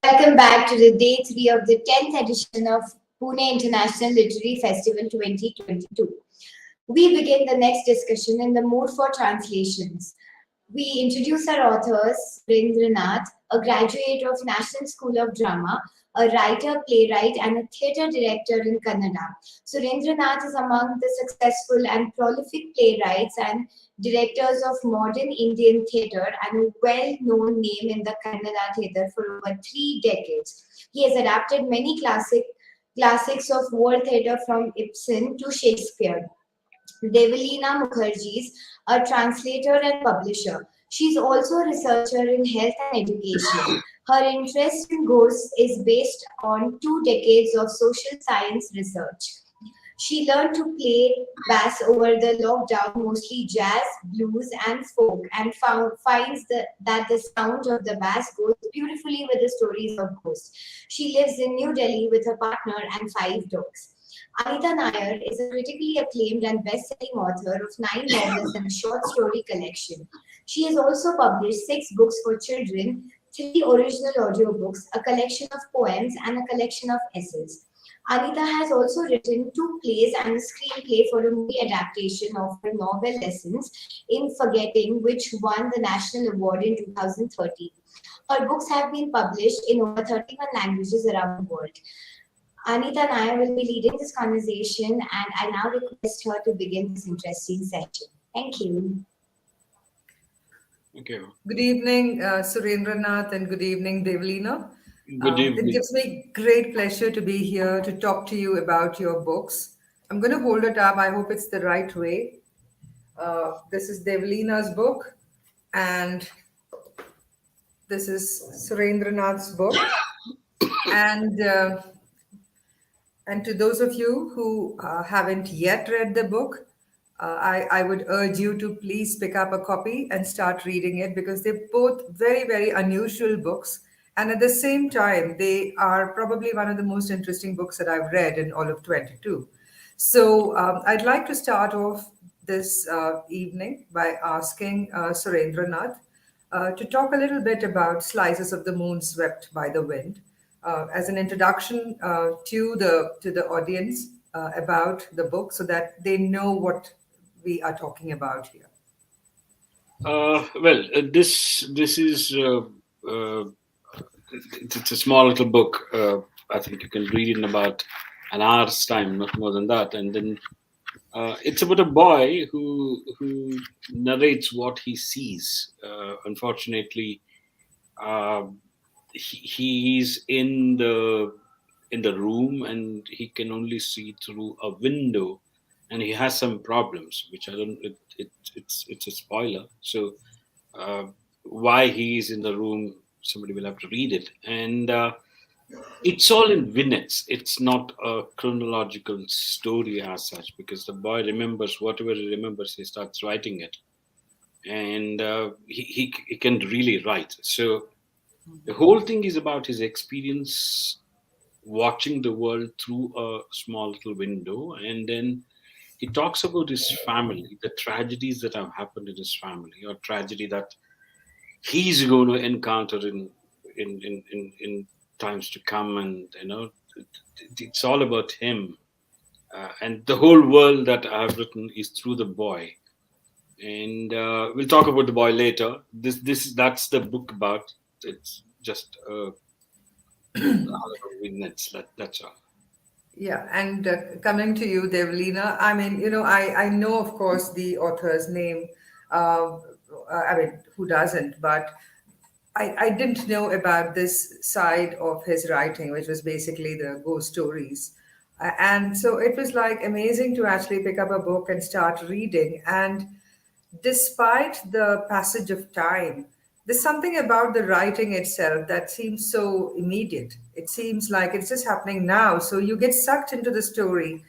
Welcome back to the day 3 of the 10th edition of Pune International Literary Festival 2022. We begin the next discussion in the mood for translations. We introduce our authors, Surendranth, a graduate of National School of Drama, a writer, playwright, and a theatre director in Kannada. Surendranath is among the successful and prolific playwrights and directors of modern Indian theatre and a well-known name in the Kannada theatre for over 3 decades. He has adapted many classics of world theatre from Ibsen to Shakespeare. Devalina Mookerjee, a translator and publisher. She is also a researcher in health and education. Her interest in ghosts is based on 2 decades of social science research. She learned to play bass over the lockdown, mostly jazz, blues, and folk, and finds that the sound of the bass goes beautifully with the stories of ghosts. She lives in New Delhi with her partner and 5 dogs. Anita Nair is a critically acclaimed and best-selling author of 9 novels and a short story collection. She has also published 6 books for children, 3 original audiobooks, a collection of poems, and a collection of essays. Anita has also written 2 plays and a screenplay for a movie adaptation of her novel Lessons in Forgetting, which won the National Award in 2013. Her books have been published in over 31 languages around the world. Anita and I will be leading this conversation, and I now request her to begin this interesting session. Thank you. Thank you. Good evening, Surendranath, and good evening, Devalina. Good evening. It gives me great pleasure to be here to talk to you about your books. I'm going to hold it up. I hope it's the right way. This is Devalina's book, and this is Surendranath's book. And to those of you who haven't yet read the book, I would urge you to please pick up a copy and start reading it, because they're both very, very unusual books. And at the same time, they are probably one of the most interesting books that I've read in all of 22. So I'd like to start off this evening by asking Surendranath to talk a little bit about Slices of the Moon Swept by the Wind, as an introduction to the audience about the book, so that they know what we are talking about here. This is it's a small little book. I think you can read it in about an hour's time, not more than that. And then it's about a boy who narrates what he sees. Unfortunately, he's in the room and he can only see through a window, and he has some problems, which I don't. It's a spoiler. So why he's in the room, somebody will have to read it. And it's all in vignettes. It's not a chronological story as such, because the boy remembers whatever he remembers. He starts writing it, and he can really write. So the whole thing is about his experience watching the world through a small little window. And then he talks about his family, the tragedies that have happened in his family, or tragedy that he's going to encounter in times to come. And it's all about him, and the whole world that I've written is through the boy. And we'll talk about the boy later. That's the book about. It's just vignettes. That's all. Yeah, and coming to you, Devalina, I mean, I know, of course, the author's name. I mean, who doesn't? But I didn't know about this side of his writing, which was basically the ghost stories. And so it was like amazing to actually pick up a book and start reading. And despite the passage of time, there's something about the writing itself that seems so immediate. It seems like it's just happening now. So you get sucked into the story,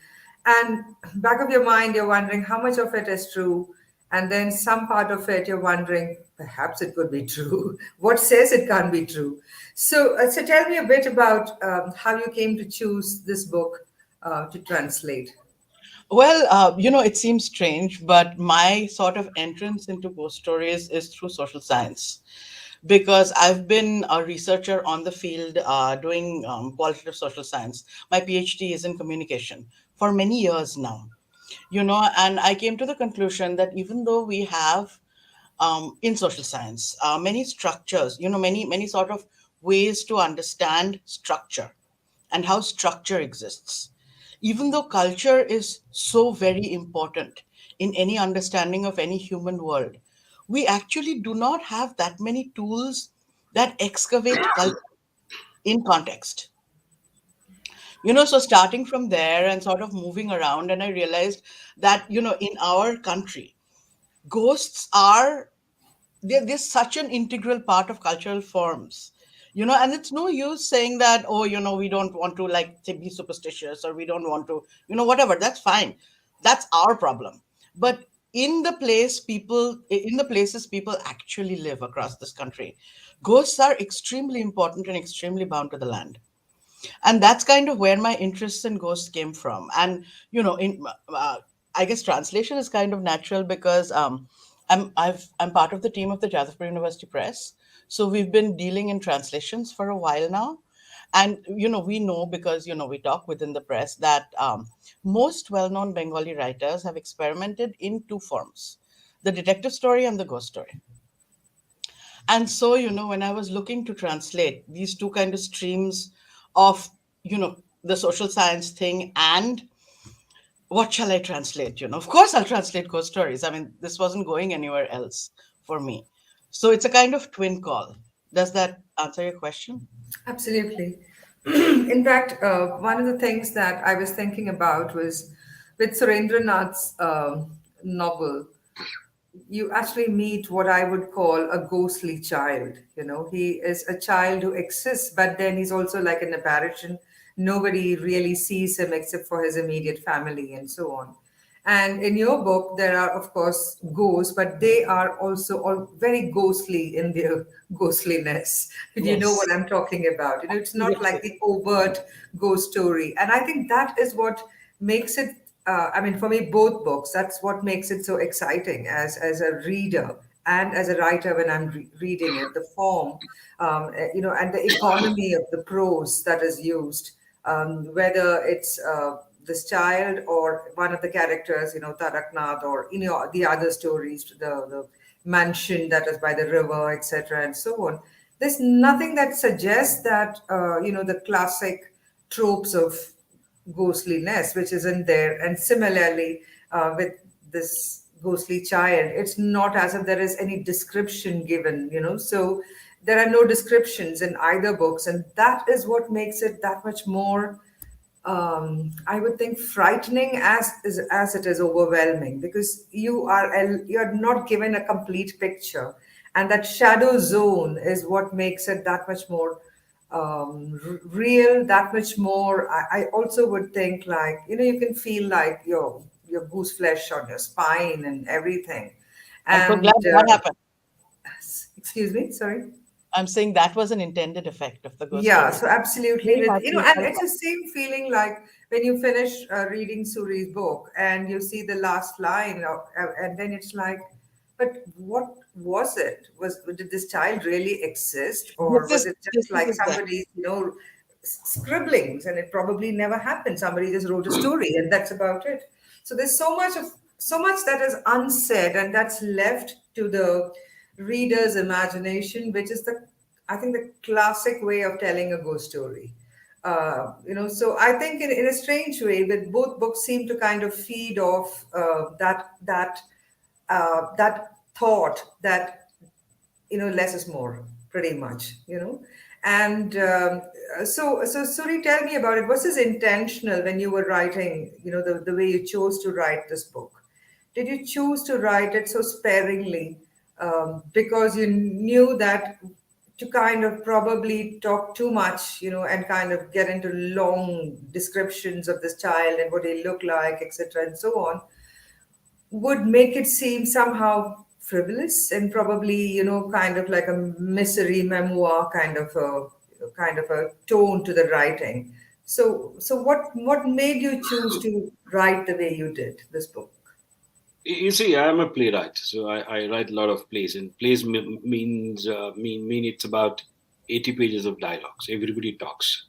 and back of your mind, you're wondering how much of it is true. And then some part of it, you're wondering, perhaps it could be true. What says it can't be true? So tell me a bit about how you came to choose this book to translate. Well, it seems strange, but my sort of entrance into ghost stories is through social science. because I've been a researcher on the field doing qualitative social science. My PhD is in communication for many years now, and I came to the conclusion that even though we have in social science many structures, many sort of ways to understand structure and how structure exists, even though culture is so very important in any understanding of any human world, we actually do not have that many tools that excavate culture in context. So starting from there and sort of moving around, and I realized that, in our country, ghosts are they're such an integral part of cultural forms, and it's no use saying that, oh, we don't want to, like, say, be superstitious, or we don't want to, whatever. That's fine. That's our problem. But in the places people actually live across this country, ghosts are extremely important and extremely bound to the land. And that's kind of where my interest in ghosts came from. And in I guess translation is kind of natural because I'm part of the team of the Jadavpur University Press, so we've been dealing in translations for a while now. And we know, because we talk within the press, that most well-known Bengali writers have experimented in two forms: the detective story and the ghost story. And so, when I was looking to translate these two kind of streams of, the social science thing, and what shall I translate? Of course, I'll translate ghost stories. I mean, this wasn't going anywhere else for me. So it's a kind of twin call. Does that answer your question? Absolutely. In fact, one of the things that I was thinking about was with Surendranath's novel, you actually meet what I would call a ghostly child. He is a child who exists, but then he's also like an apparition. Nobody really sees him except for his immediate family and so on. And in your book, there are, of course, ghosts, but they are also all very ghostly in their ghostliness. You know Yes. what I'm talking about. It's not Yes. like the overt ghost story. And I think that is what makes it, I mean, for me, both books, that's what makes it so exciting as a reader and as a writer when I'm reading it, the form, and the economy of the prose that is used, whether it's this child or one of the characters, Taraknath, or the other stories, the mansion that is by the river, etc., and so on. There's nothing that suggests that the classic tropes of ghostliness, which isn't there. And similarly, with this ghostly child, it's not as if there is any description given, So there are no descriptions in either books, and that is what makes it that much more, I would think, frightening as it is overwhelming, because you're not given a complete picture, and that shadow zone is what makes it that much more real, that much more. I also would think, like, you can feel like your goose flesh on your spine and everything. I'm so glad And that happened. excuse me, sorry. I'm saying that was an intended effect of the ghost Yeah, story. so absolutely. Very happy it And felt it's the same feeling like when you finish reading Suri's book and you see the last line, and then it's like, but what was it? Did this child really exist, or was it just this is like exact. somebody's, scribblings, and it probably never happened? Somebody just wrote a story, and that's about it. So there's so much that is unsaid, and that's left to the reader's imagination, which is the, I think, the classic way of telling a ghost story. So I think in a strange way, with both books seem to kind of feed off that thought that, less is more, pretty much. And so Suri, tell me about it. Was this intentional when you were writing? The way you chose to write this book. Did you choose to write it so sparingly because you knew that to kind of probably talk too much, and kind of get into long descriptions of this child and what he looked like, etc., and so on, would make it seem somehow frivolous and probably, kind of like a misery memoir kind of a tone to the writing. So what made you choose to write the way you did this book? You see, I'm a playwright, so I write a lot of plays, and plays means mean it's about 80 pages of dialogues. Everybody talks.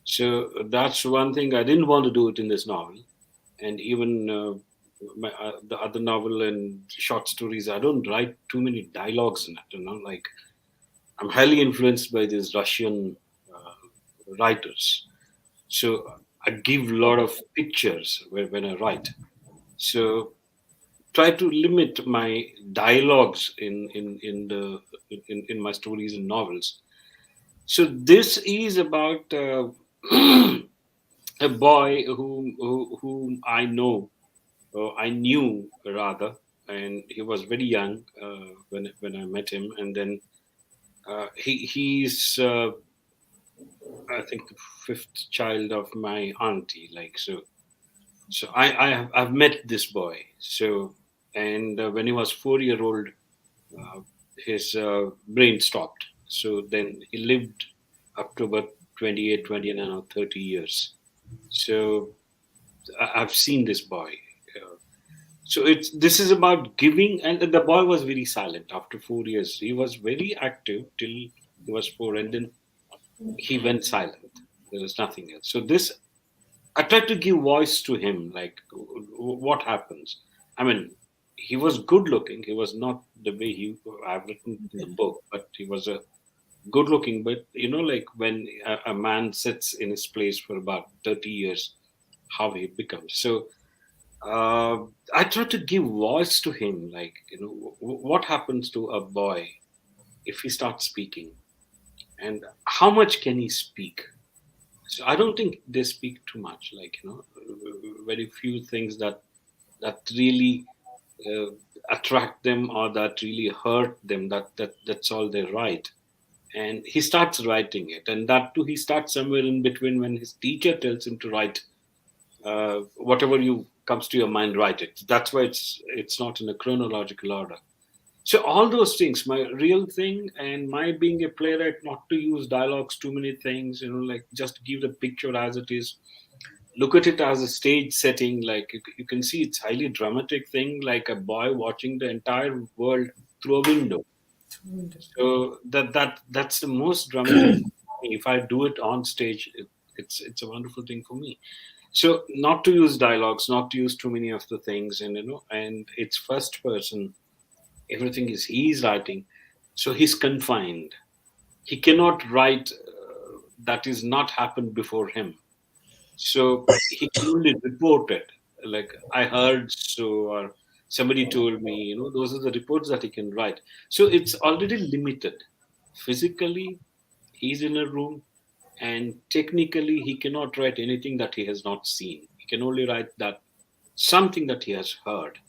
So that's one thing I didn't want to do it in this novel, and even the other novel and short stories. I don't write too many dialogues in it. Like I'm highly influenced by these Russian writers. So I give a lot of pictures when I write. So try to limit my dialogues in my stories and novels. So this is about a boy whom I know, or I knew rather, and he was very young when I met him, and then he's I think the fifth child of my auntie, like so. So I've met this boy. So and when he was 4 year old, uh, his brain stopped. So then he lived up to about 28, 20, and now 30 years. So I've seen this boy. Uh, so it's this is about giving, and the boy was very silent after 4 years. He was very active till he was four, and then he went silent. There was nothing else. So this I tried to give voice to him, like what happens. I mean, he was good looking. He was not the way I've written in the book, but he was a good looking. But like when a man sits in his place for about 30 years, how he becomes. So I tried to give voice to him, like what happens to a boy if he starts speaking, and how much can he speak. So I don't think they speak too much. Like very few things that really uh, attract them or that really hurt them. That's all they write. And he starts writing it, and that too he starts somewhere in between when his teacher tells him to write whatever you comes to your mind, write it. That's why it's not in a chronological order. So all those things, my real thing, and my being a playwright, not to use dialogues, too many things, like just give the picture as it is. Look at it as a stage setting, like you can see it's highly dramatic thing, like a boy watching the entire world through a window. So that's the most dramatic thing for me. If I do it on stage, it's a wonderful thing for me. So not to use dialogues, not to use too many of the things, and and it's first person, everything is he's writing, so he's confined, he cannot write that is not happened before him, so he can only report it, like I heard so, or somebody told me, those are the reports that he can write. So it's already limited. Physically he's in a room, and technically he cannot write anything that he has not seen. He can only write that something that he has heard.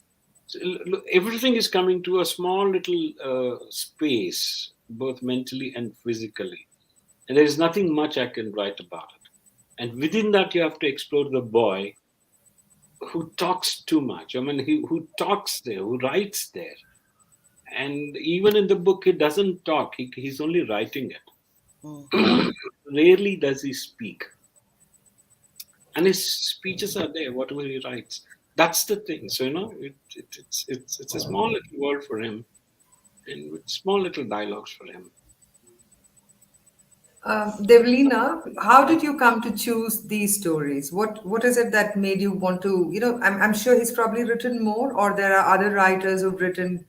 So, look, everything is coming to a small little space, both mentally and physically. And there is nothing much I can write about it. And within that, you have to explore the boy who talks too much. I mean, who talks there, who writes there. And even in the book, he doesn't talk, he's only writing Mm. it. Rarely does he speak. And his speeches are there, whatever he writes. That's the thing. So, it's a small little world for him, and with small little dialogues for him. Devalina, how did you come to choose these stories? What is it that made you want to, I'm sure he's probably written more, or there are other writers who've written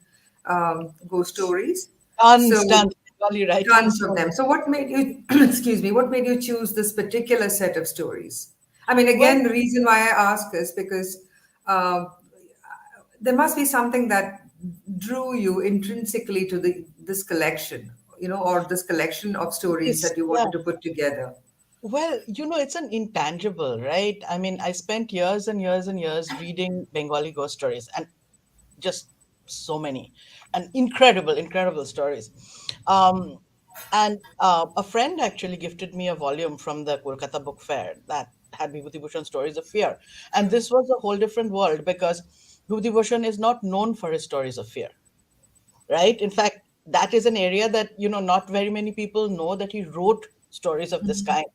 ghost stories. Tons, So tons. Bengali tons writers. of them. So what made you, excuse me, what made you choose this particular set of stories? I mean, Well, again, the reason why I ask is because uh, there must be something that drew you intrinsically to this collection, or this collection of stories it's that you yeah. wanted to put together. Well, it's an intangible, right? I mean, I spent years and years and years reading Bengali ghost stories, and just so many, and incredible stories. Um, and a friend actually gifted me a volume from the Kolkata Book Fair that had Bibhutibhushan Stories of Fear, and this was a whole different world because Bibhutibhushan is not known for his stories of fear, right? In fact, that is an area that not very many people know that he wrote stories of this kind.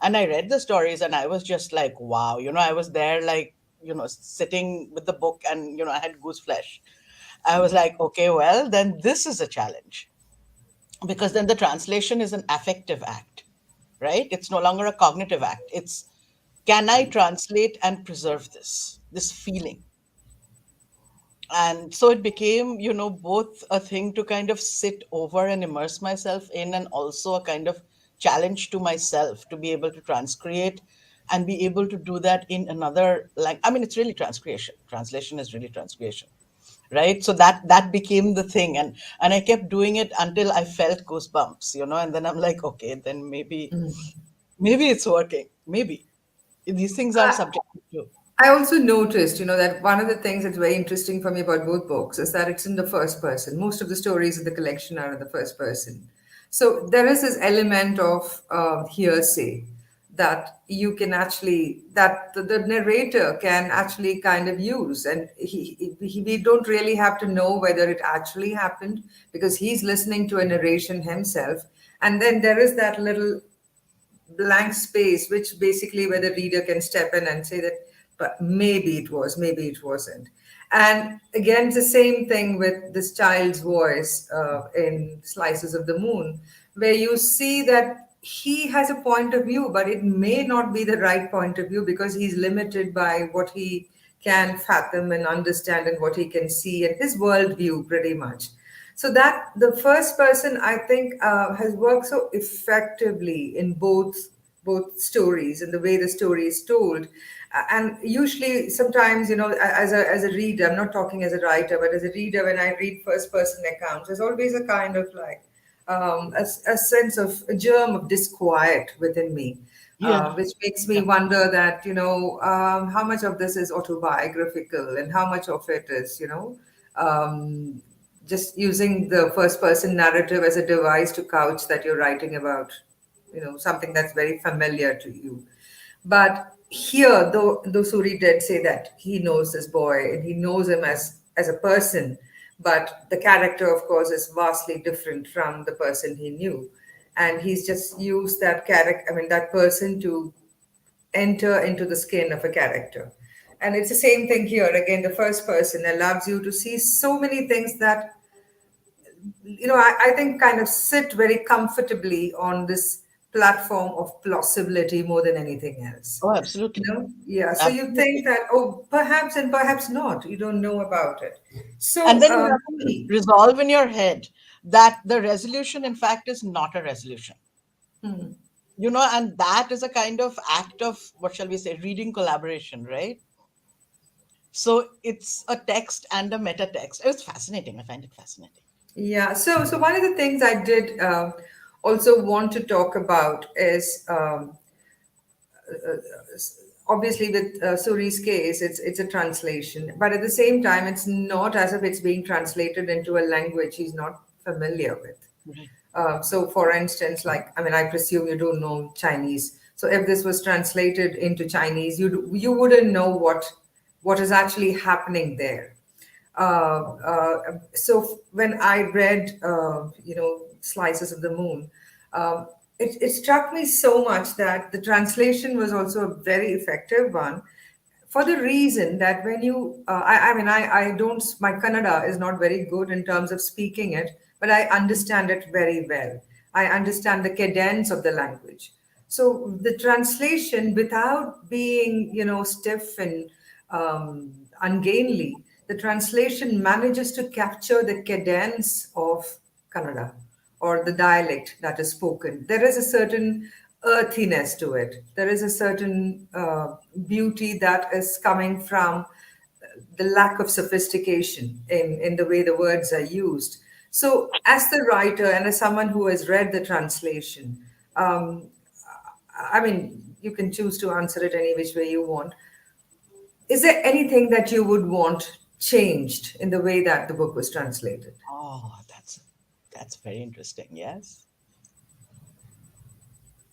And I read the stories and I was just like, wow, I was there like sitting with the book, and I had goose flesh. I was like, okay, well, then this is a challenge, because then the translation is an affective act, right? It's no longer a cognitive act. It's, can I translate and preserve this feeling? And so it became, both a thing to kind of sit over and immerse myself in, and also a kind of challenge to myself to be able to transcreate and be able to do that in another, like, I mean, it's really transcreation. Translation is really transcreation, right? So that became the thing, and I kept doing it until I felt goosebumps, and then I'm like, okay, then maybe it's working. Maybe these things are subjective too. I also noticed, that one of the things that's very interesting for me about both books is that it's in the first person. Most of the stories in the collection are in the first person. So there is this element of hearsay that you can actually, that the narrator can actually kind of use. And we don't really have to know whether it actually happened, because he's listening to a narration himself. And then there is that little blank space, which basically where the reader can step in and say that, but maybe it was, maybe it wasn't. And again, it's the same thing with this child's voice in Slices of the Moon, where you see that he has a point of view, but it may not be the right point of view, because he's limited by what he can fathom and understand and what he can see and his worldview pretty much. So that the first person, I think, has worked so effectively in both stories and the way the story is told. And usually, sometimes, as a reader, I'm not talking as a writer, but as a reader, when I read first person accounts, there's always a kind of like a sense of a germ of disquiet within me. Yeah. Which makes me Yeah. wonder that, how much of this is autobiographical and how much of it is, um, just using the first person narrative as a device to couch that you're writing about, something that's very familiar to you. But here, though Suri did say that he knows this boy and he knows him as a person, but the character, of course, is vastly different from the person he knew. And he's just used that character, I mean, that person to enter into the skin of a character. And it's the same thing here. Again, the first person allows you to see so many things that, I think kind of sit very comfortably on this platform of plausibility more than anything else. Oh, absolutely. Yeah. So you think Absolutely. that, oh, perhaps and perhaps not. You don't know about it. And So, then you have to resolve in your head that the resolution, in fact, is not a resolution. And that is a kind of act of, what shall we say, reading collaboration, right? So it's a text and a meta text. It's fascinating. I find it fascinating. yeah. So one of the things I did also want to talk about is obviously with Suri's case, it's a translation, but at the same time, it's not as if it's being translated into a language he's not familiar with. Right. So, for instance, like, I mean, I presume you don't know Chinese. So, if this was translated into Chinese, you wouldn't know what is actually happening there. So, when I read, Slices of the Moon, it struck me so much that the translation was also a very effective one, for the reason that when you, I mean, I don't, my Kannada is not very good in terms of speaking it, but I understand it very well. I understand the cadence of the language. So the translation, without being, stiff and ungainly, the translation manages to capture the cadence of Kannada or the dialect that is spoken. There is a certain earthiness to it. There is a certain beauty that is coming from the lack of sophistication in the way the words are used. So, as the writer and as someone who has read the translation, um, I mean, you can choose to answer it any which way you want. Is there anything that you would want changed in the way that the book was translated? Oh, that's very interesting. Yes.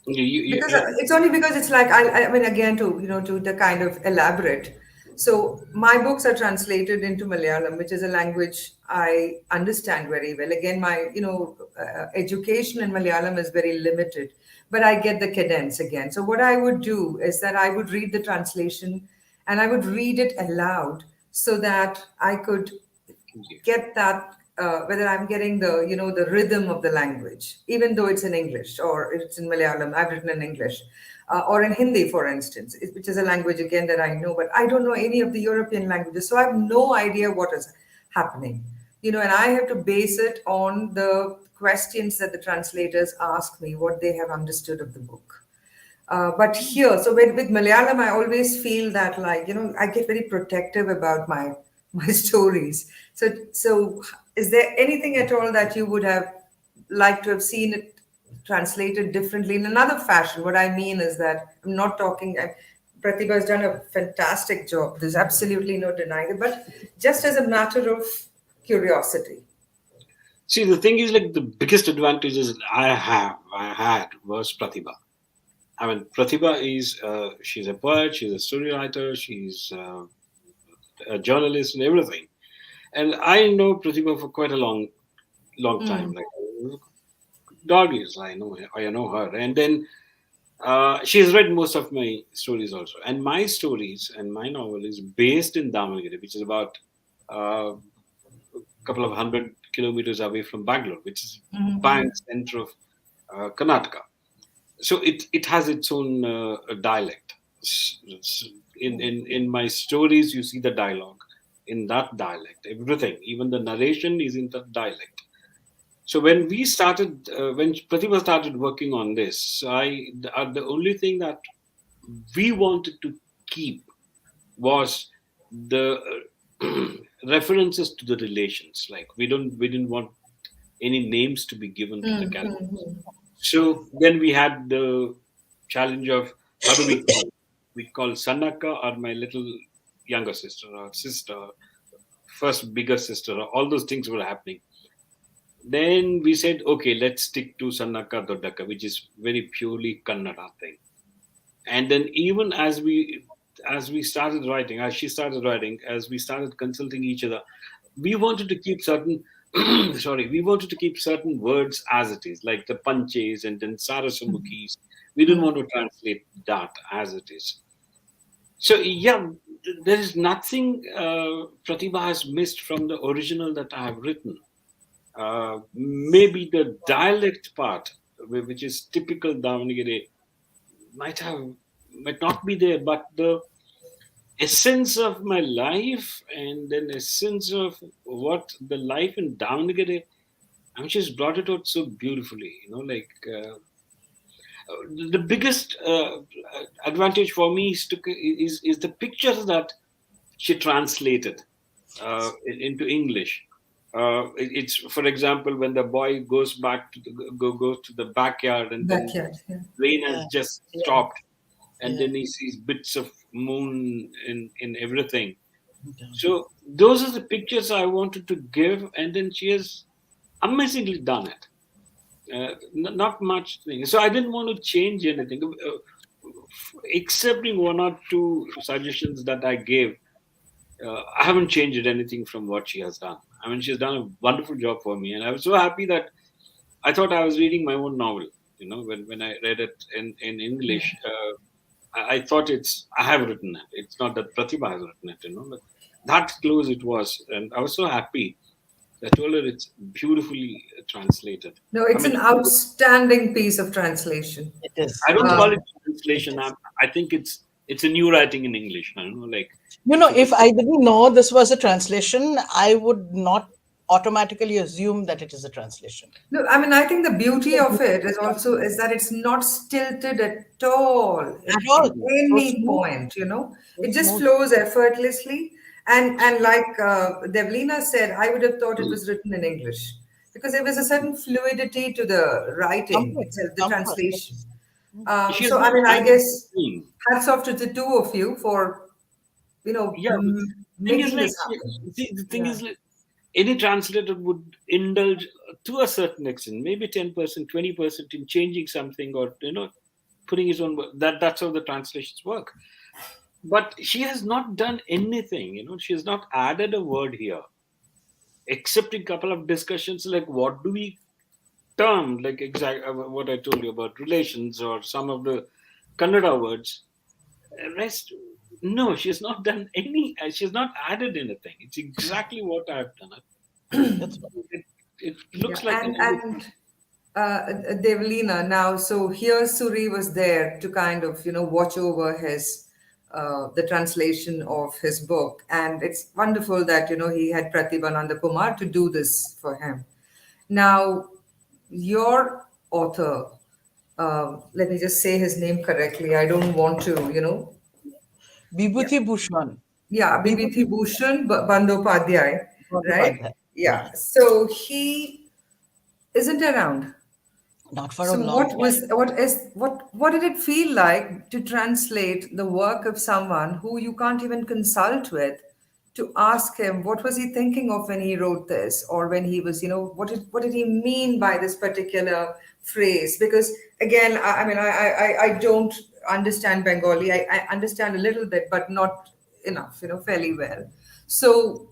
Because it's only because it's like I mean, again, to the kind of elaborate. So my books are translated into Malayalam, which is a language I understand very well. Again, my education in Malayalam is very limited, but I get the cadence again. So what I would do is that I would read the translation and I would read it aloud so that I could get that whether I'm getting the rhythm of the language, even though it's in English or it's in Malayalam. I've written in English, or in Hindi, for instance, which is a language again that I know, but I don't know any of the European languages, so I have no idea what is happening. And I have to base it on the questions that the translators ask me, what they have understood of the book. But here, so with Malayalam, I always feel that, like, I get very protective about my stories. So is there anything at all that you would have liked to have seen it translated differently in another fashion? What I mean is that I'm not talking. Pratibha has done a fantastic job. There's absolutely no denying it. But just as a matter of curiosity. See, the thing is, like, the biggest advantages I had was Pratibha. I mean, Pratibha is, she's a poet, she's a story writer, she's a journalist and everything. And I know Pratibha for quite a long time. Like, doggies, I know her. And then she has read most of my stories also. And my stories and my novel is based in Damanagere, which is about a couple of 100 kilometers away from Bangalore, which is bang center of Karnataka. So it has its own dialect. In my stories, you see the dialogue in that dialect. Everything, even the narration, is in that dialect. So when we started, when Pratibha started working on this, the only thing that we wanted to keep was the references to the relations. Like, we didn't want any names to be given to the characters. So then we had the challenge of, how do we call? We call Sanaka, or my little younger sister, or sister, first bigger sister, or all those things were happening. Then we said, okay, let's stick to Sanaka Doddaka, which is very purely Kannada thing. And then even as we started writing, as she started writing, as we started consulting each other, we wanted to keep certain we wanted to keep certain words as it is, like the panches and then sarasamukis. We didn't want to translate that as it is. So yeah, there is nothing Pratibha has missed from the original that I have written. Maybe the dialect part, which is typical Davanagere, might not be there, but the essence of my life and then essence of what the life in Davanagere, I mean, she's brought it out so beautifully. The biggest advantage for me is the pictures that she translated into English. It's, for example, when the boy goes back to goes to the backyard, and then rain has just stopped, and then he sees bits of moon in everything. So those are the pictures I wanted to give, and then she has amazingly done it. Not much thing. So I didn't want to change anything, excepting one or two suggestions that I gave. I haven't changed anything from what she has done. I mean, she's done a wonderful job for me, and I was so happy that I thought I was reading my own novel. When I read it in English, I thought I have written it. It's not that Pratibha has written it, but that close it was, and I was so happy. I told her it's beautifully translated. No, it's an outstanding piece of translation. It is. I don't call it translation. I think it's a new writing in English. I don't know, like. If I didn't know this was a translation, I would not automatically assume that it is a translation. No, I mean, I think the beauty of it is that it's not stilted at all. At all. Any point, it just flows effortlessly. And like Devalina said, I would have thought it was written in English because there was a certain fluidity to the writing itself, the translation. So I mean, I guess hats off to the two of you for making this happen. The thing is, like, any translator would indulge to a certain extent, maybe 10%, 20% in changing something, or putting his own. That's how the translations work. But she has not done anything. She has not added a word here, except a couple of discussions like what do we term, like exactly what I told you about relations or some of the Kannada words. Rest, No, she's not done any. She's not added anything. It's exactly what I've done. That's It, it Yeah, looks like an and Devalina, now, so here Suri was there to kind of, watch over his the translation of his book, and it's wonderful that he had Pratibha Kumar to do this for him. Now, your author, let me just say his name correctly. I don't want to, yeah, Bibhutibhushan. yeah, Bibhutibhushan Bandyopadhyay, right? Bibhutibhushan. Yeah. So he isn't around. Not for a So long time. what did it feel like to translate the work of someone who you can't even consult with, to ask him what was he thinking of when he wrote this, or when he was, what did he mean by this particular phrase? Because again, I don't understand Bengali. I understand a little bit, but not enough, fairly well. So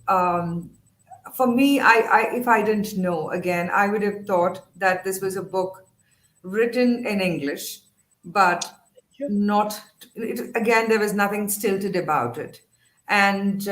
for me, if I didn't know, again, I would have thought that this was a book written in English, but not. Again, there was nothing stilted about it, and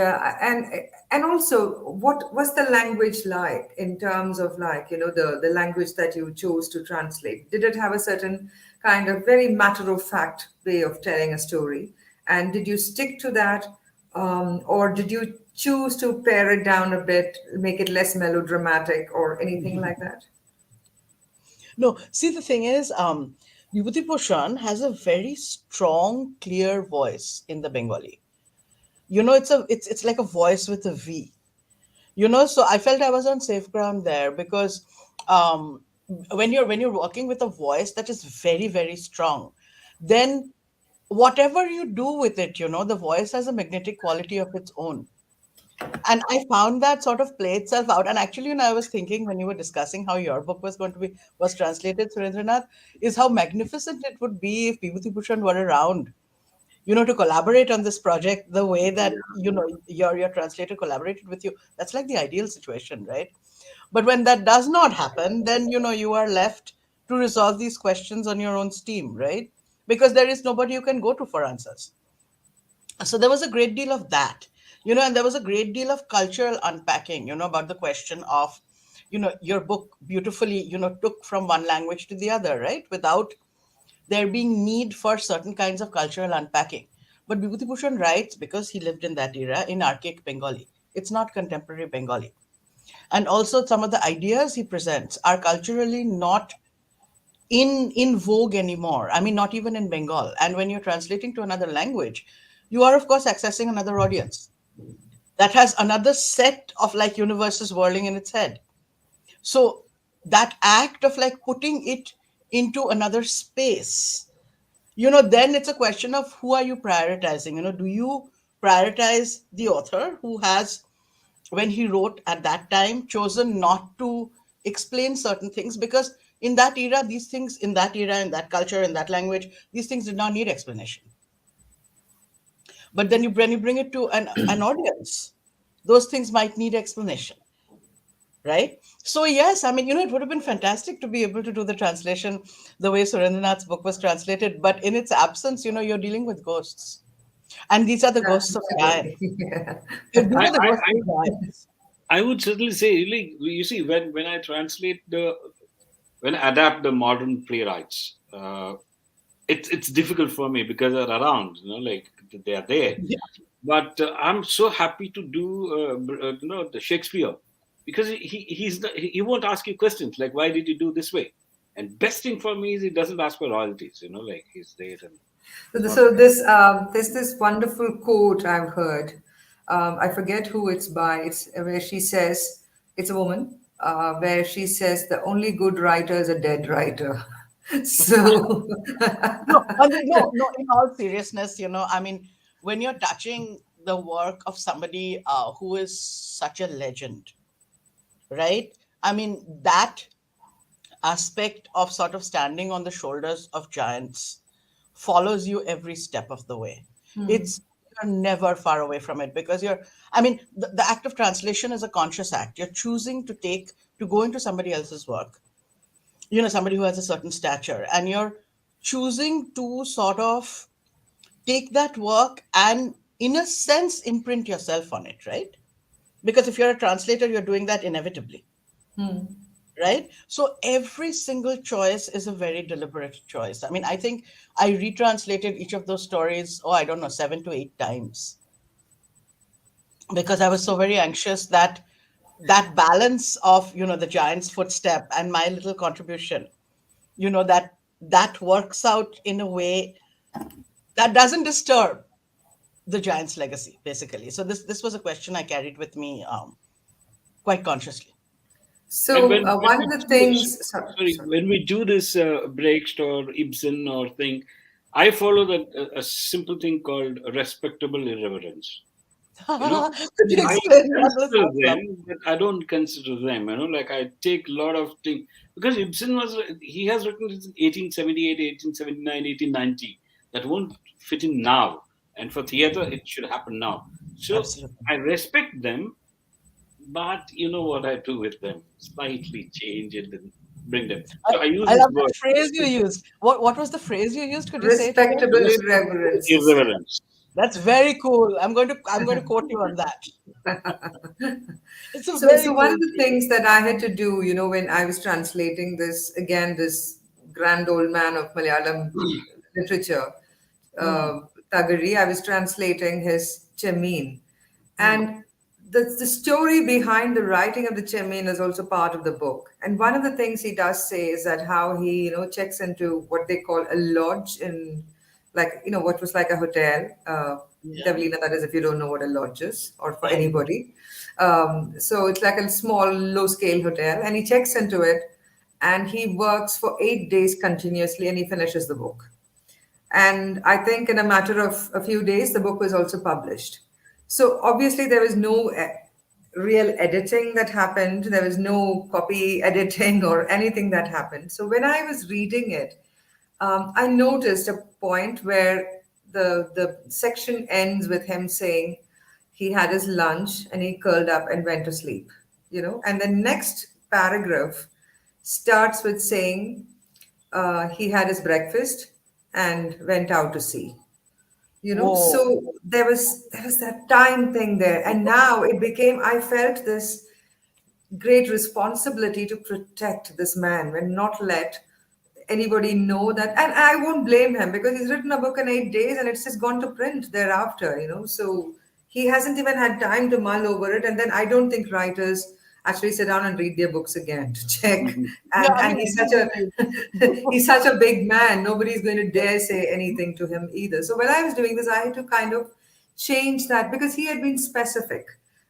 also, what was the language like, in terms of, like, the language that you chose to translate? Did it have a certain kind of very matter of fact way of telling a story, and did you stick to that, or did you choose to pare it down a bit, make it less melodramatic, or anything like that? No, see, the thing is, Bibhutibhushan has a very strong, clear voice in the Bengali. It's like a voice with a V. So I felt I was on safe ground there, because um, when you're working with a voice that is very, very strong, then whatever you do with it, the voice has a magnetic quality of its own. And I found that sort of play itself out. And actually, I was thinking, when you were discussing how your book was translated, Surendranath, is how magnificent it would be if Bibhutibhushan were around, to collaborate on this project the way that, your translator collaborated with you. That's like the ideal situation, right? But when that does not happen, then, you are left to resolve these questions on your own steam, right? Because there is nobody you can go to for answers. So there was a great deal of that, and there was a great deal of cultural unpacking, about the question of, your book beautifully, took from one language to the other, right, without there being need for certain kinds of cultural unpacking. But Bibhutibhushan writes, because he lived in that era, in archaic Bengali. It's not contemporary Bengali. And also, some of the ideas he presents are culturally not in vogue anymore. I mean, not even in Bengal. And when you're translating to another language, you are, of course, accessing another audience that has another set of, like, universes whirling in its head. So that act of, like, putting it into another space, then it's a question of, who are you prioritizing? Do you prioritize the author who has, when he wrote at that time, chosen not to explain certain things, because in that era, these things, in that era, in that culture, in that language, these things did not need explanation. But then when you bring it to an audience, those things might need explanation, right? So yes, I mean, it would have been fantastic to be able to do the translation the way Surendranath's book was translated, but in its absence, you're dealing with ghosts, and these are the ghosts of giants. Absolutely. Yeah. These I, are the I, ghosts I of giants. I would certainly say, like, you see, when I translate when I adapt the modern playwrights, it's difficult for me because they're around, like they are there. Yeah. But I'm so happy to do, the Shakespeare, because he won't ask you questions like, why did you do this way? And best thing for me is he doesn't ask for royalties, like he's there and not. So this wonderful quote I've heard. I forget who it's by. It's where she says, it's a woman, where she says, the only good writer is a dead writer. So No, I mean, no. In all seriousness, I mean, when you're touching the work of somebody who is such a legend, right? I mean, that aspect of sort of standing on the shoulders of giants follows you every step of the way. It's You're never far away from it, because I mean, the act of translation is a conscious act. You're choosing to go into somebody else's work, somebody who has a certain stature, and you're choosing to sort of take that work and in a sense, imprint yourself on it, right? Because if you're a translator, you're doing that inevitably, Hmm. right? So every single choice is a very deliberate choice. I mean, I think I retranslated each of those stories, oh, I don't know, 7 to 8 times, because I was so very anxious that that balance of, the giant's footstep and my little contribution, that works out in a way that doesn't disturb the giant's legacy, basically. So this was a question I carried with me, quite consciously. And So when one we of the do this, things, sorry, sorry, sorry. when we do this Brecht or Ibsen or thing, I follow that a simple thing called respectable irreverence. You know, Could you I explain that? This consider sounds lovely. them, but I don't consider them. Like I take a lot of things because Ibsen he has written this in 1878, 1879, 1890. That won't fit in now, and for theater it should happen now. So Absolutely. I respect them, but you know what I do with them? Slightly change it and bring them. I, So I use I this love that word, phrase you used. What was the phrase you used? Could you say it again? Respectable respectable irreverence, he said. irreverence. That's very cool. I'm going to quote you on that. It's a So, very so one cool of the phrase. things that I had to do, when I was translating this, again, this grand old man of Malayalam literature, Hmm. Tagari, I was translating his Chemin. Hmm. And the story behind the writing of the Chemin is also part of the book. And one of the things he does say is that how he, checks into what they call a lodge in, like, what was like a hotel. Yeah. Devalina, that is, if you don't know what a lodge is, or for I know. anybody. So it's like a small, low scale hotel. And he checks into it and he works for 8 days continuously and he finishes the book. And I think in a matter of a few days, the book was also published. So obviously, there was no real editing that happened. There was no copy editing or anything that happened. So when I was reading it, I noticed a point where the section ends with him saying he had his lunch and he curled up and went to sleep. And the next paragraph starts with saying he had his breakfast and went out to sea. Whoa. So there was that time thing there, and now it became, I felt this great responsibility to protect this man and not let anybody know that. And I won't blame him because he's written a book in 8 days and it's just gone to print thereafter. So he hasn't even had time to mull over it. And then I don't think writers actually sit down and read their books again to check. Mhm. Yeah, And I and mean, he's such a isn't he's such a big man. Nobody's going to dare say anything to him either. So when I was doing this, I had to kind of change that because he had been specific,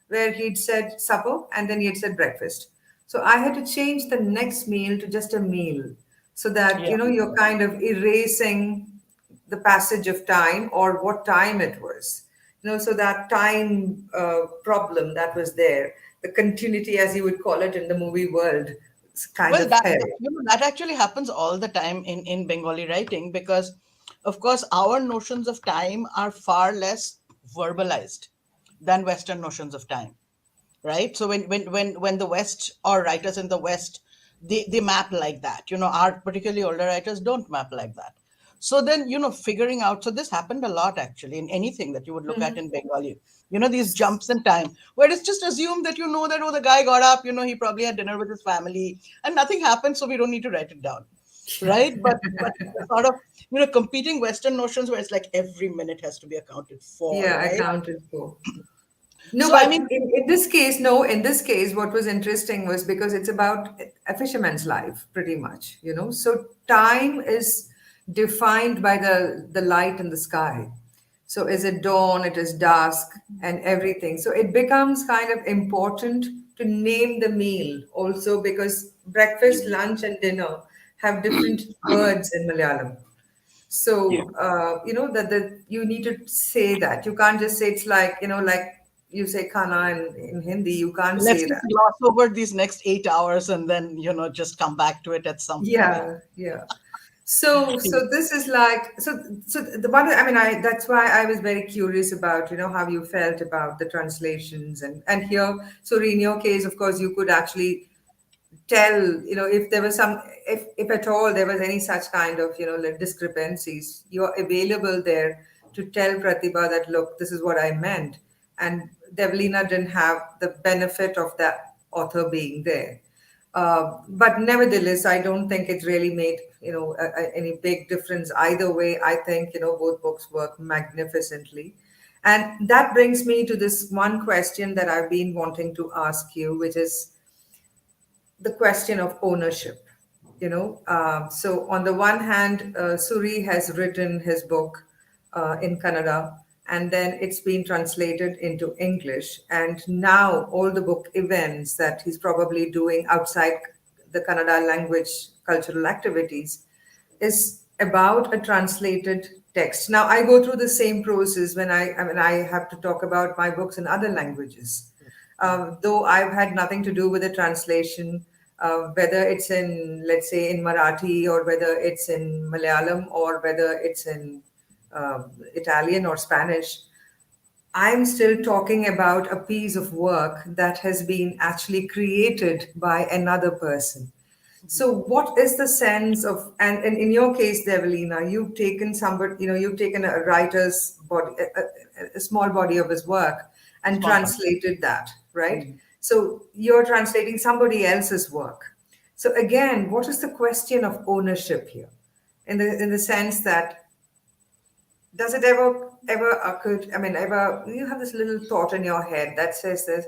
where he'd said supper and then he had said breakfast. So I had to change the next meal to just a meal so that yeah. you're kind of erasing the passage of time or what time it was. So that time problem that was there, the continuity, as you would call it in the movie world, is kind Well, of that, hell. that actually happens all the time in Bengali writing because, of course, our notions of time are far less verbalized than Western notions of time, right? So when the West or writers in the West, they map like that, our particularly older writers don't map like that. So then, figuring out, so this happened a lot actually in anything that you would look at in Bengali, these jumps in time where it's just assumed that that, oh, the guy got up, he probably had dinner with his family and nothing happened, so we don't need to write it down, right? But sort of, competing Western notions where it's like every minute has to be accounted for, Yeah, right? accounted for. No, So I but mean, in this case, no, in this case, what was interesting was because it's about a fisherman's life, pretty much. So time is defined by the light in the sky. So is it dawn, it is dusk, and everything. So it becomes kind of important to name the meal also because breakfast, lunch, and dinner have different words in Malayalam. Yeah. So that you need to say that. You can't just say it's like you say khana in Hindi. You can't let's say just that. gloss over these next 8 hours and then just come back to it at some point. Yeah, yeah. So this is like so the one I mean I that's why I was very curious about how you felt about the translations and here. So in your case, of course, you could actually tell if there was some, if at all there was any such kind of like discrepancies, you're available there to tell Pratibha that, look, this is what I meant. And Devalina didn't have the benefit of that author being there. But nevertheless, I don't think it really made, any big difference either way. I think, both books work magnificently. And that brings me to this one question that I've been wanting to ask you, which is the question of ownership. So on the one hand, Suri has written his book in Kannada, and then it's been translated into English. And now all the book events that he's probably doing outside the Kannada language cultural activities is about a translated text. Now I go through the same process when I have to talk about my books in other languages. Though I've had nothing to do with the translation, whether it's in, let's say, in Marathi, or whether it's in Malayalam, or whether it's in Italian or Spanish, I'm still talking about a piece of work that has been actually created by another person. So what is the sense of, and in your case, Devalina, you've taken somebody, you've taken a writer's body, a small body of his work and Small translated that, right? So you're translating somebody else's work. So again, what is the question of ownership here? In the sense that, does it ever occur? Ever you have this little thought in your head that says this,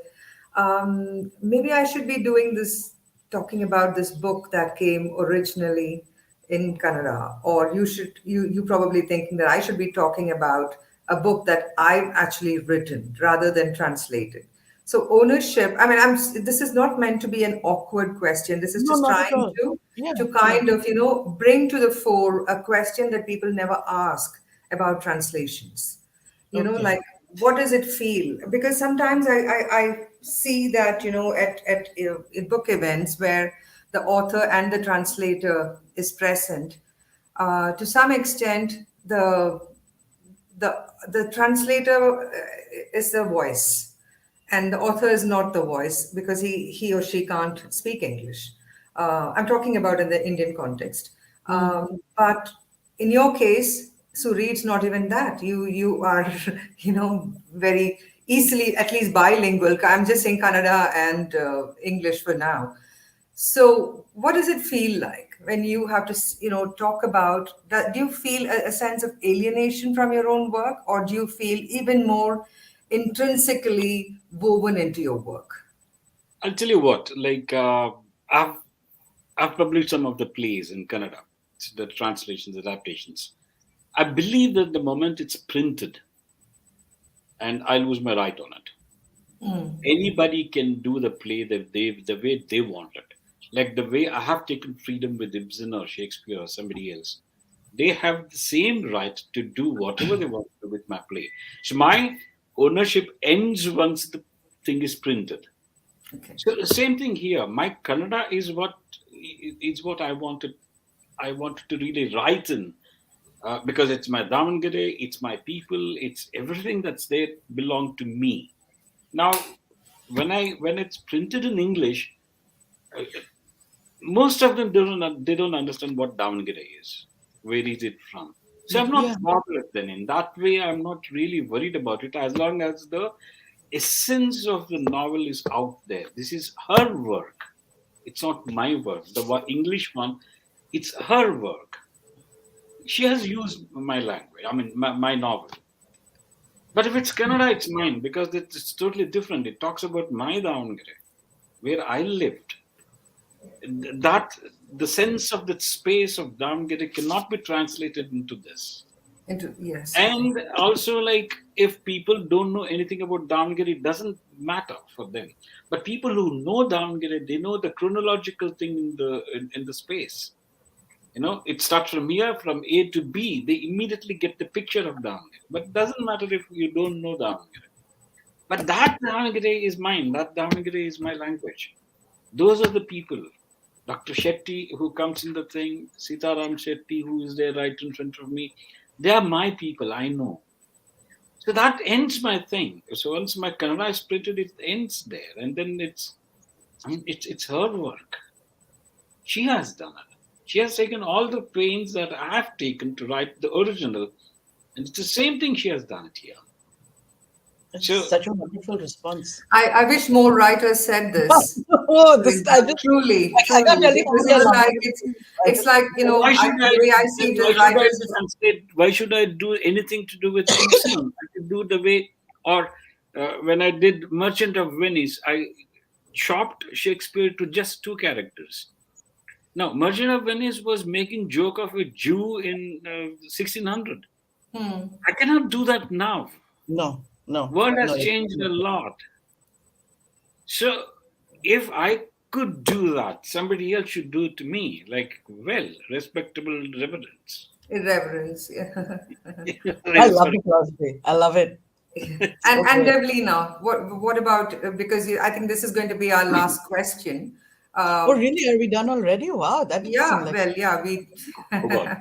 maybe I should be doing this, talking about this book that came originally in Kannada, or you probably thinking that I should be talking about a book that I've actually written rather than translated. So ownership. This is not meant to be an awkward question. This is No, just not at trying all. to Yeah, to kind of bring to the fore a question that people never ask about translations. okay. Like, what does it feel? Because sometimes I see that at in book events where the author and the translator is present, to some extent the translator is the voice, and the author is not the voice because he or she can't speak English. I'm talking about in the Indian context. But in your case, Suri, it's not even that. You are, very easily, at least bilingual. I'm just saying Kannada and English for now. So, what does it feel like when you have to, talk about that? Do you feel a sense of alienation from your own work, or do you feel even more intrinsically woven into your work? I'll tell you what, like I've published some of the plays in Kannada, the translations, adaptations. I believe that the moment it's printed, and I lose my right on it. Anybody can do the play the way they want it. Like the way I have taken freedom with Ibsen or Shakespeare or somebody else. They have the same right to do whatever they want to do with my play. So my ownership ends once the thing is printed. Okay. So the same thing here. My Kannada is what I wanted. I wanted to really write in because it's my Davangere, it's my people, it's everything that's there belong to me. Now, when it's printed in English, uh, most of them don't understand what Davangere is. Where is it from? So I'm Yeah, not bothered then. In that way, I'm not really worried about it as long as the essence of the novel is out there. This is her work. It's not my work. The English one, it's her work. She has used my language. I mean, my novel. But if it's Kannada, it's mine because it's totally different. It talks about my Davangere, where I lived. That the sense of the space of Davangere cannot be translated into this. Yes. Okay. And also, like, if people don't know anything about Davangere, it doesn't matter for them. But people who know Davangere, they know the chronological thing in the space. It starts from here, from A to B. They immediately get the picture of Davangere. But it doesn't matter if you don't know Davangere. But that Davangere is mine. That Davangere is my language. Those are the people. Dr. Shetty, who comes in the thing, Sitaram Shetty, who is there right in front of me, they are my people. I know. So that ends my thing. So once my Kannada is printed, it ends there, and then it's her work. She has done it. She has taken all the pains that I have taken to write the original, And it's the same thing she has done it here. It's So such a wonderful response. I wish more writers said this. Oh, this I just Truly, I can't truly, tell you how because many I it's love like it. I it's just like why should I the way I see it why as should I writers is translate? Why should I do anything to do with Ibsen? I could do the way, or when I did Merchant of Venice, I chopped Shakespeare to just two characters. Now, Merchant of Venice was making joke of a Jew in 1600. hmm, I cannot do that now. no, no, World no. has changed a lot. So, if I could do that, somebody else should do it to me. Like, well, respectable reverence. irreverence. Yeah. I love Sorry. the philosophy. I love it. And So great. Devlina, what about because I think this is going to be our last question. Oh, Uh, really? Are we done already? Wow, that didn't seem yeah, like. well, yeah, we. Oh, God.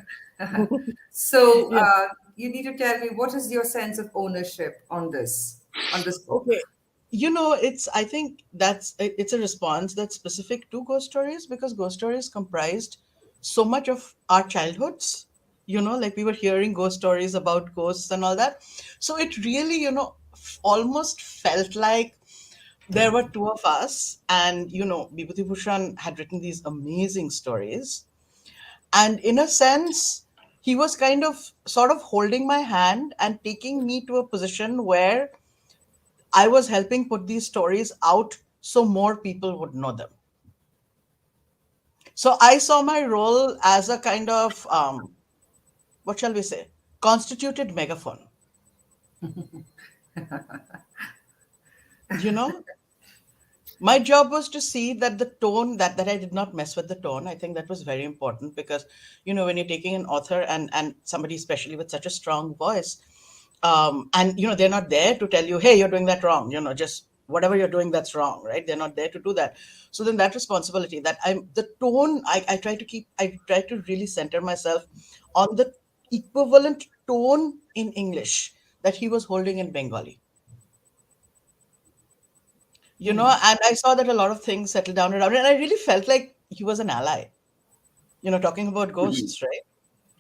So Yeah. you need to tell me what is your sense of ownership on this book. Okay. It's, I think it's a response that's specific to ghost stories because ghost stories comprised so much of our childhoods. Like we were hearing ghost stories about ghosts and all that. So it really, almost felt like there were two of us, and, Bibhutibhushan had written these amazing stories. And in a sense, he was kind of sort of holding my hand and taking me to a position where I was helping put these stories out so more people would know them. So I saw my role as a kind of, what shall we say, constituted megaphone. You know, my job was to see that the tone that I did not mess with the tone. I think that was very important because, when you're taking an author and somebody especially with such a strong voice, and they're not there to tell you, hey, you're doing that wrong, just whatever you're doing that's wrong, right? They're not there to do that. So then that responsibility, that I'm the tone, I try to really center myself on the equivalent tone in English that he was holding in Bengali. And I saw that a lot of things settled down around it, and I really felt like he was an ally. Talking about Mhm. ghosts, right?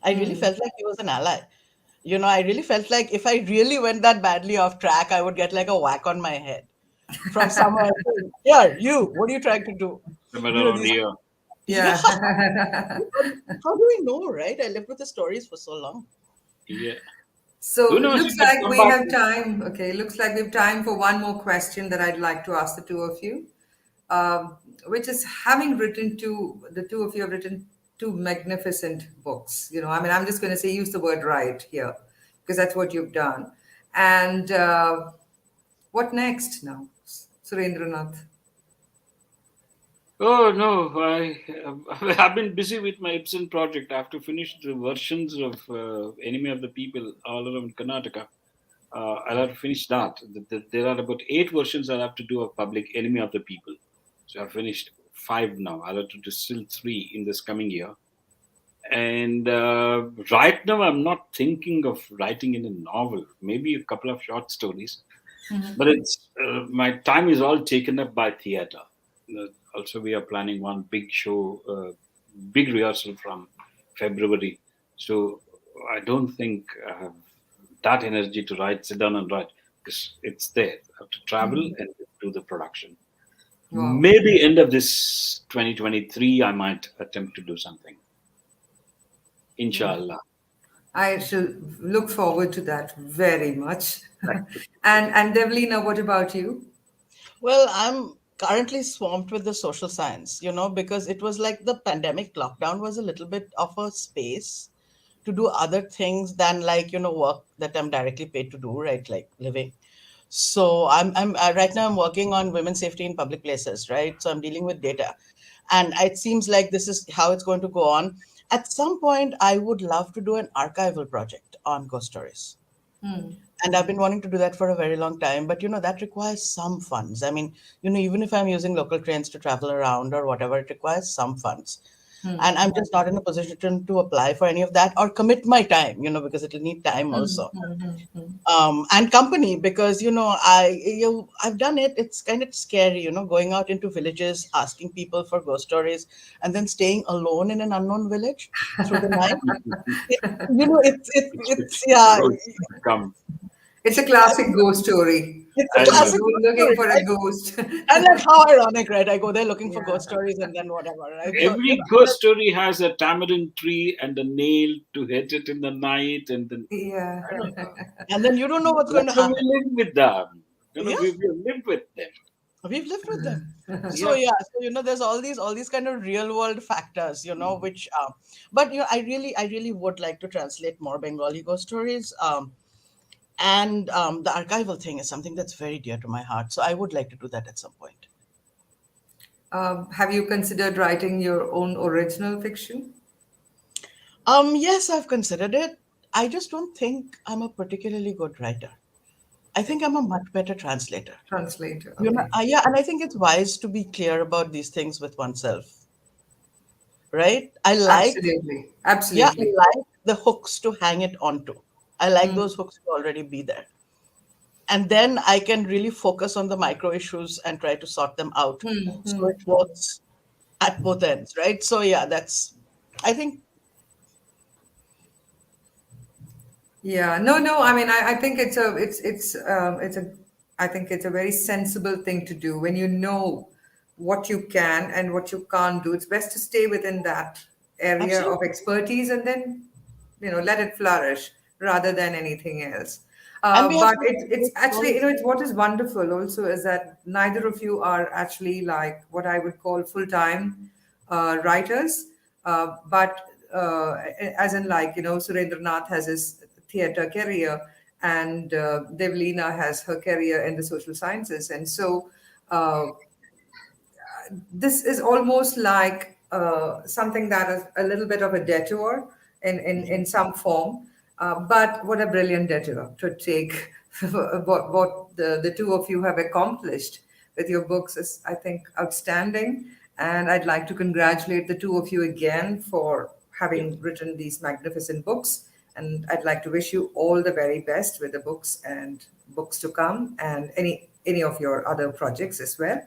I really felt like he was an ally. I really felt like if I really went that badly off track, I would get like a whack on my head from somewhere. Yeah, you, what are you trying to do? Somewhere around These, here. yeah. Yeah. How do we know, right? I lived with the stories for so long. Yeah. Who So knows? looks It might like come we back. have time. Okay, looks like we have time for one more question that I'd like to ask the two of you, which is having written the two of you have written two magnificent books. I mean, I'm just going to say use the word right here because that's what you've done. And what next now, Surendranath? Oh no, I've been busy with my Ibsen project. I have to finish the versions of Enemy of the People all around Karnataka. I'll have to finish that. There are about 8 versions I'll have to do of public Enemy of the People. So I've finished 5 now. I'll have to distill 3 in this coming year. And right now, I'm not thinking of writing in a novel. Maybe a couple of short stories. But it's my time is all taken up by theater. Also, we are planning one big show, big rehearsal from February. So I don't think I have that energy to write, sit down and write because it's there. I have to travel and do the production. Wow. Maybe end of this 2023, I might attempt to do something. Inshallah. I shall look forward to that very much. And Devlina, what about you? Well, I'm currently swamped with the social science, because it was like the pandemic lockdown was a little bit of a space to do other things than like, work that I'm directly paid to do, right? Like living. So I'm right now I'm working on women's safety in public places, right? So I'm dealing with data, and it seems like this is how it's going to go on. At some point, I would love to do an archival project on ghost stories, and I've been wanting to do that for a very long time. But that requires some funds. I mean, even if I'm using local trains to travel around or whatever, it requires some funds. And I'm just not in a position to apply for any of that or commit my time, because it'll need time also. And company, because I've done it. It's kind of scary, going out into villages, asking people for ghost stories, and then staying alone in an unknown village through the night. It, it's yeah, Come. It's a classic ghost story. it's a I You know. classic go ghost looking story, for a right? ghost. And like how ironic, right? I go there looking for Yeah. ghost stories, and then whatever, right? So Every ghost story has a tamarind tree and a nail to hit it in the night, and then Yeah. I don't know. and then you don't know what's going to That's how we happen. live with them. Yeah, We live with them. we've lived with them. So Yeah. yeah, so there's all these kind of real world factors, which but I really would like to translate more Bengali ghost stories. And the archival thing is something that's very dear to my heart. So I would like to do that at some point. Have you considered writing your own original fiction? Yes, I've considered it. I just don't think I'm a particularly good writer. I think I'm a much better translator. Translator. Okay. Yeah, and I think it's wise to be clear about these things with oneself, right? Absolutely. Yeah, I Absolutely. like the hooks to hang it onto. I like Mm. those hooks to already be there. And then I can really focus on the micro issues and try to sort them out so it works at both ends, right? So yeah, I think, Yeah. No, no. I mean, I think I think it's a very sensible thing to do when you know what you can and what you can't do. It's best to stay within that area of absolutely. expertise and then, let it flourish rather than anything else. And we have But some it's great actually, stories. it's what is wonderful also is that neither of you are actually like what I would call full-time writers, but as in like, Surendranath has his theater career and Devalina has her career in the social sciences. And so uh, this is almost like something that is a little bit of a detour in some form. But what a brilliant detour to take what the two of you have accomplished with your books is, I think, outstanding. And I'd like to congratulate the two of you again for Yeah. having written these magnificent books. And I'd like to wish you all the very best with the books and books to come and any of your other projects as well.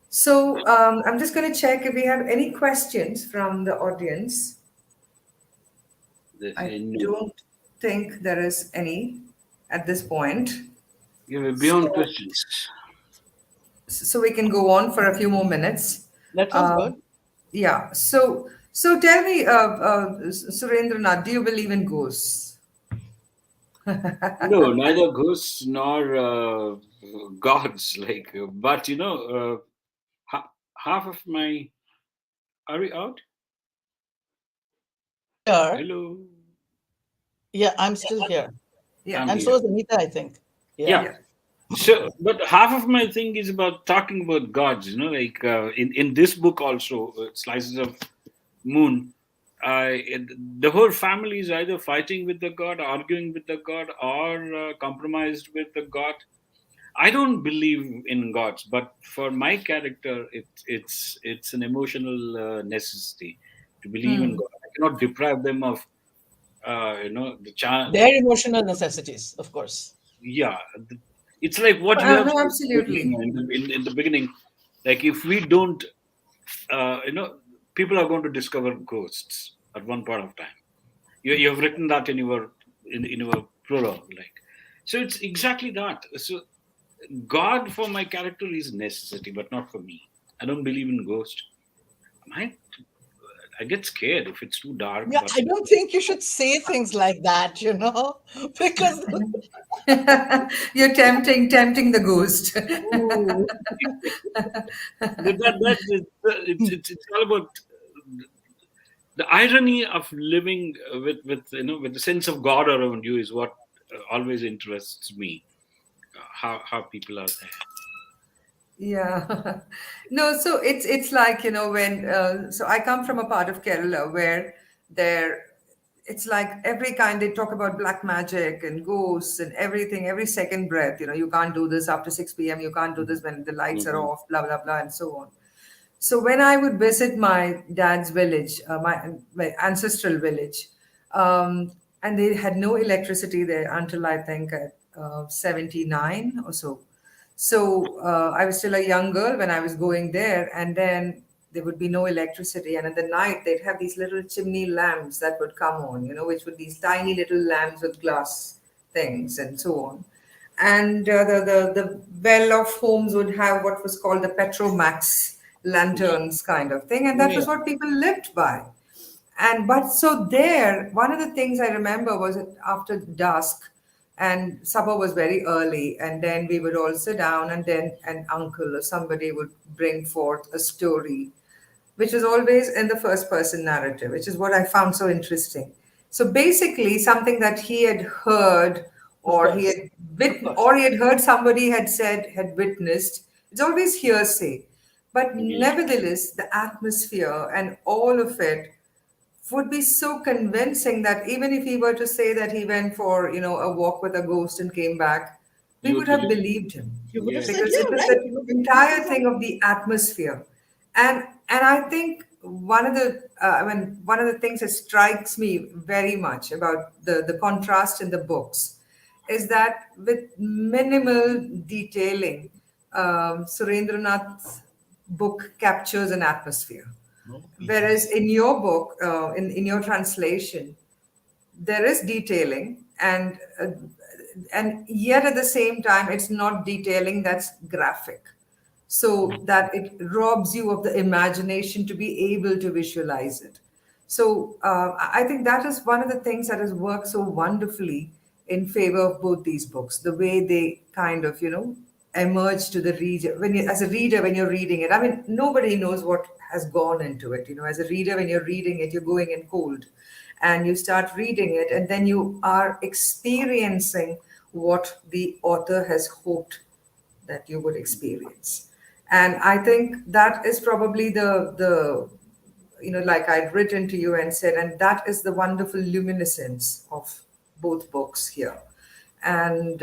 So I'm just going to check if we have any questions from the audience. I No. don't think there is any at this point. You're beyond So, questions. so we can go on for a few more minutes. That sounds Uh, good. yeah. So tell me, Surendranath, do you believe in ghosts? No, neither ghosts nor gods. But half of my. Are we out? Here, Hello. yeah, I'm still here. Yeah. I'm And here. so is Anita, I think. Yeah. Yeah. Yeah. So, but half of my thing is about talking about gods. In this book also, Slices of Moon. The whole family is either fighting with the god, arguing with the god, or compromised with the god. I don't believe in gods, but for my character, it's an emotional necessity to believe in God. I cannot deprive them of the chance. Their emotional necessities, of course. Yeah, it's like what you have No, said absolutely. in the beginning. Like if we don't, uh, you know, people are going to discover ghosts at one point of time. You have written that in your prologue, like, so it's exactly that. So God for my character is necessity, but not for me. I don't believe in ghost. I get scared if it's too dark. Yeah, But I don't think you should say things like that, because You're tempting the ghost. ooh, it's all about the irony of living with the sense of God around you is what always interests me. How people are there. Yeah. No, so it's like, when so I come from a part of Kerala where there it's like every kind they talk about black magic and ghosts and everything, every second breath, you can't do this after 6 p.m., you can't do this when the lights are Mhm. off, blah blah blah, and so on. So when I would visit my dad's village, my ancestral village, and they had no electricity there until I think at 79 or so. So I was still a young girl when I was going there, and then there would be no electricity. And at the night, they'd have these little chimney lamps that would come on, which were these tiny little lamps with glass things and so on. And the well-off homes would have what was called the Petromax lanterns kind of thing, and Oh, that yeah. was what people lived by. And but so there, one of the things I remember was that after dusk, and supper was very early, and then we would all sit down, and then an uncle or somebody would bring forth a story, which was always in the first person narrative, which is what I found so interesting. So basically, something that he had heard, Of or he course. had Of course. or he had heard somebody had said, had witnessed. It's always hearsay, but Yes. nevertheless, the atmosphere and all of it would be so convincing that even if he were to say that he went for a walk with a ghost and came back, we You would would have believe. believed him, You would have Yeah. said, because it yeah, was right. the entire thing of the atmosphere. And I think one of the things that strikes me very much about the contrast in the books is that with minimal detailing, Surendranath's book captures an atmosphere. Whereas in your book, in your translation, there is detailing, and yet at the same time, it's not detailing that's graphic, so that it robs you of the imagination to be able to visualize it. So I think that is one of the things that has worked so wonderfully in favor of both these books, the way they kind of emerge to the reader. As a reader, when you're reading it, I mean, nobody knows what has gone into it. As a reader, when you're reading it, you're going in cold, and you start reading it, and then you are experiencing what the author has hoped that you would experience. And I think that is probably the like I'd written to you and said, and that is the wonderful luminescence of both books here. And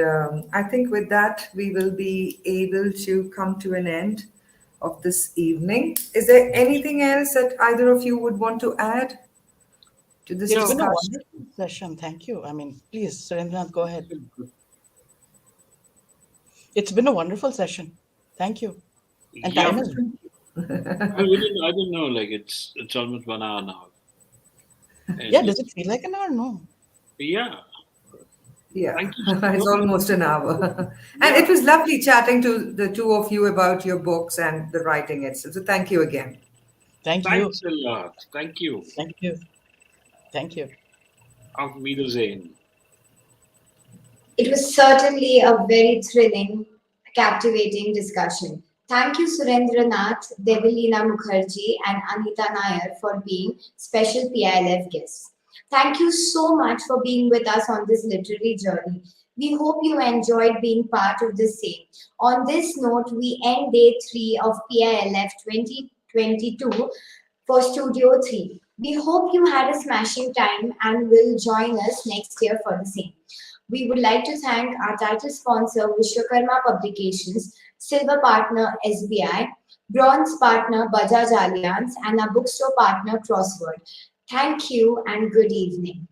I think with that, we will be able to come to an end of this evening. Is there anything else that either of you would want to add to this It's No. been a discussion? wonderful session. Thank you. I mean, please, Surendranath, go ahead. It's been a wonderful session. Thank you. And Yeah. time is I don't know. Like it's almost 1 hour now. And yeah. Does it feel like an hour? No. yeah. Yeah, Thank you it's so much. almost an hour. And Yeah. it was lovely chatting to the two of you about your books and the writing itself. So thank you again. Thank you. Thanks a lot. Thank you. Thank you. Thank you. Auf Wiedersehen. It was certainly a very thrilling, captivating discussion. Thank you, Surendranath, Devalina Mookerjee, and Anita Nair for being special PILF guests. Thank you so much for being with us on this literary journey. We hope you enjoyed being part of the same. On this note, we end day 3 of PILF 2022 for Studio 3. We hope you had a smashing time and will join us next year for the same. We would like to thank our title sponsor, Vishwakarma Publications, silver partner SBI, bronze partner Bajaj Allianz, and our bookstore partner Crossword. Thank you and good evening.